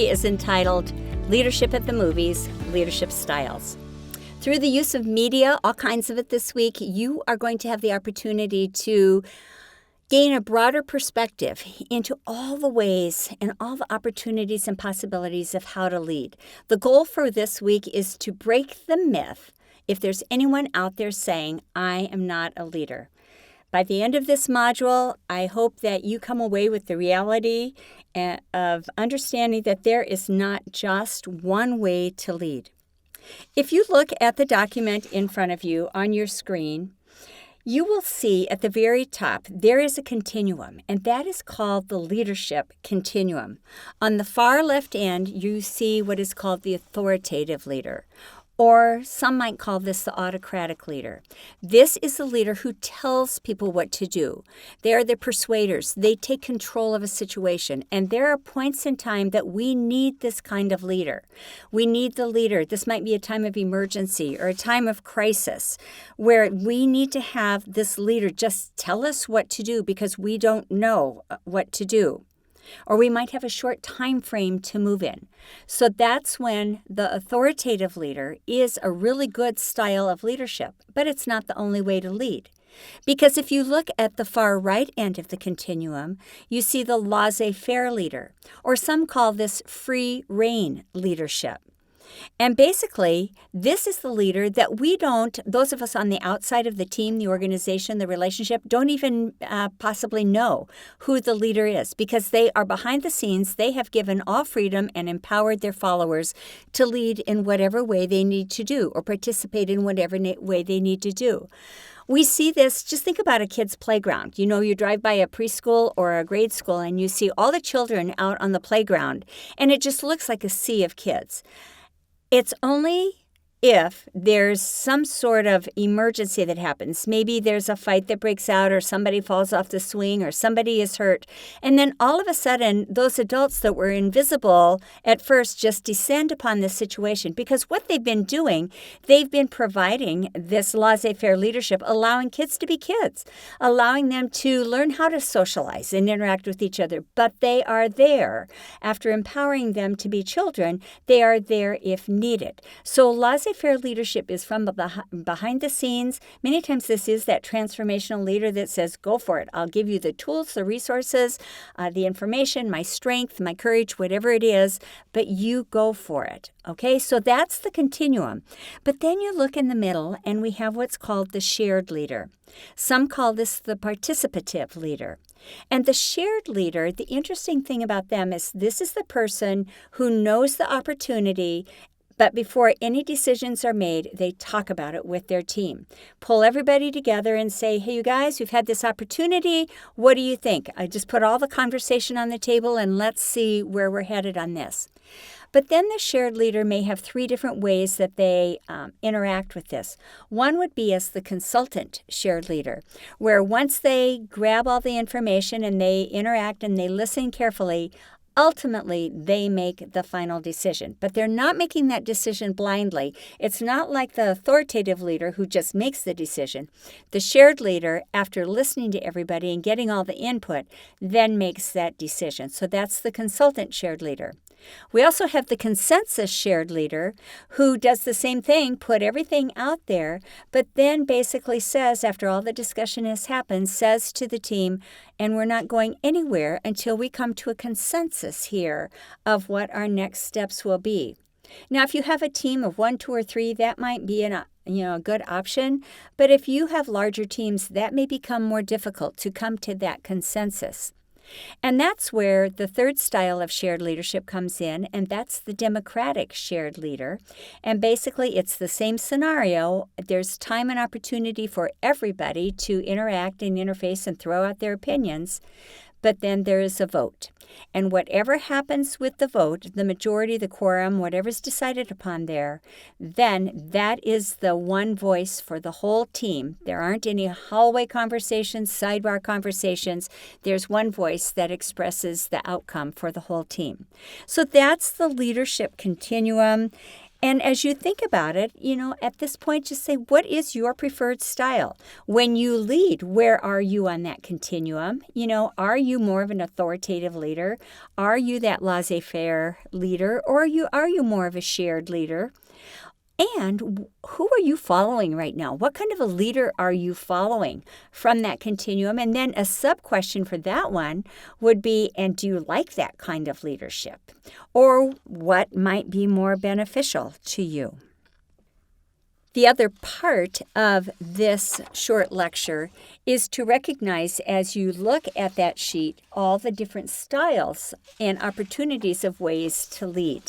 3 is entitled Leadership at the Movies, Leadership Styles. Through the use of media, all kinds of it this week, you are going to have the opportunity to gain a broader perspective into all the ways and all the opportunities and possibilities of how to lead. The goal for this week is to break the myth if there's anyone out there saying, I am not a leader. By the end of this module, I hope that you come away with the reality of understanding that there is not just one way to lead. If you look at the document in front of you on your screen, you will see at the very top there is a continuum, and that is called the leadership continuum. On the far left end, you see what is called the authoritative leader, or some might call this the autocratic leader. This is the leader who tells people what to do. They are the persuaders. They take control of a situation. And there are points in time that we need this kind of leader. We need the leader. This might be a time of emergency or a time of crisis where we need to have this leader just tell us what to do because we don't know what to do. Or we might have a short time frame to move in. So that's when the authoritative leader is a really good style of leadership, but it's not the only way to lead. Because if you look at the far right end of the continuum, you see the laissez-faire leader, or some call this free rein leadership. And basically, this is the leader that those of us on the outside of the team, the organization, the relationship, don't even possibly know who the leader is because they are behind the scenes. They have given all freedom and empowered their followers to lead in whatever way they need to do or participate in whatever way they need to do. We see this, just think about a kid's playground. You know, you drive by a preschool or a grade school and you see all the children out on the playground, and it just looks like a sea of kids. It's only if there's some sort of emergency that happens. Maybe there's a fight that breaks out or somebody falls off the swing or somebody is hurt. And then all of a sudden, those adults that were invisible at first just descend upon this situation because what they've been doing, they've been providing this laissez-faire leadership, allowing kids to be kids, allowing them to learn how to socialize and interact with each other. But they are there. After empowering them to be children, they are there if needed. So laissez-faire leadership is from behind the scenes. Many times this is that transformational leader that says, go for it. I'll give you the tools, the resources, the information, my strength, my courage, whatever it is, but you go for it. Okay, so that's the continuum. But then you look in the middle and we have what's called the shared leader. Some call this the participative leader. And the shared leader, the interesting thing about them is this is the person who knows the opportunity, but before any decisions are made, they talk about it with their team. Pull everybody together and say, hey, you guys, we've had this opportunity. What do you think? I just put all the conversation on the table and let's see where we're headed on this. But then the shared leader may have 3 different ways that they interact with this. One would be as the consultant shared leader, where once they grab all the information and they interact and they listen carefully, ultimately, they make the final decision, but they're not making that decision blindly. It's not like the authoritative leader who just makes the decision. The shared leader, after listening to everybody and getting all the input, then makes that decision. So that's the consultant shared leader. We also have the consensus shared leader who does the same thing, put everything out there, but then basically says, after all the discussion has happened, says to the team, and we're not going anywhere until we come to a consensus here of what our next steps will be. Now, if you have a team of 1, 2, or 3, that might be a good option. But if you have larger teams, that may become more difficult to come to that consensus. And that's where the third style of shared leadership comes in, and that's the democratic shared leader. And basically, it's the same scenario. There's time and opportunity for everybody to interact and interface and throw out their opinions, but then there is a vote. And whatever happens with the vote, the majority, the quorum, whatever's decided upon there, then that is the one voice for the whole team. There aren't any hallway conversations, sidebar conversations. There's one voice that expresses the outcome for the whole team. So that's the leadership continuum. And as you think about it, at this point, just say, what is your preferred style? When you lead, where are you on that continuum? Are you more of an authoritative leader? Are you that laissez-faire leader? Or are you more of a shared leader? And who are you following right now? What kind of a leader are you following from that continuum? And then a sub-question for that one would be, and do you like that kind of leadership? Or what might be more beneficial to you? The other part of this short lecture is to recognize, as you look at that sheet, all the different styles and opportunities of ways to lead.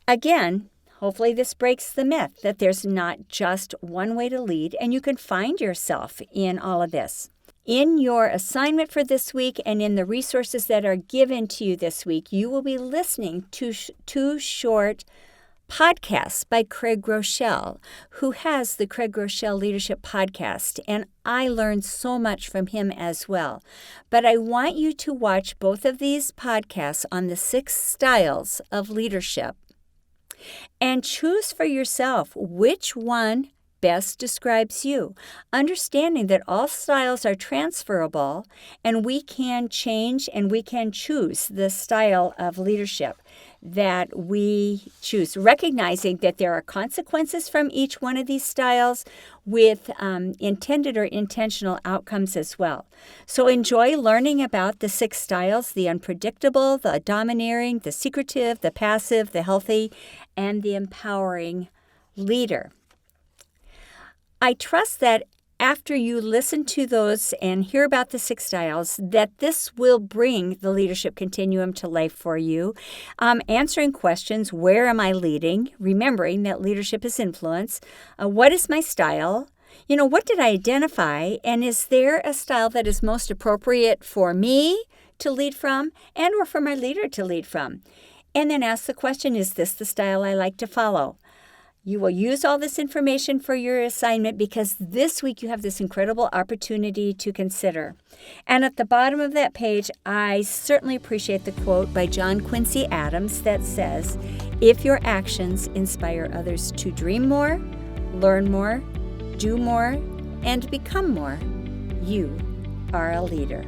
Again, hopefully this breaks the myth that there's not just one way to lead, and you can find yourself in all of this. In your assignment for this week and in the resources that are given to you this week, you will be listening to two short podcasts by Craig Groeschel, who has the Craig Groeschel Leadership Podcast, and I learned so much from him as well. But I want you to watch both of these podcasts on the 6 styles of leadership and choose for yourself which one best describes you, understanding that all styles are transferable and we can change and we can choose the style of leadership that we choose, recognizing that there are consequences from each one of these styles with intended or intentional outcomes as well. So enjoy learning about the 6 styles: the unpredictable, the domineering, the secretive, the passive, the healthy, and the empowering leader. I trust that after you listen to those and hear about the 6 styles, that this will bring the leadership continuum to life for you. Answering questions, where am I leading? Remembering that leadership is influence. What is my style? What did I identify? And is there a style that is most appropriate for me to lead from and or for my leader to lead from? And then ask the question, is this the style I like to follow? You will use all this information for your assignment because this week you have this incredible opportunity to consider. And at the bottom of that page, I certainly appreciate the quote by John Quincy Adams that says, "If your actions inspire others to dream more, learn more, do more, and become more, you are a leader."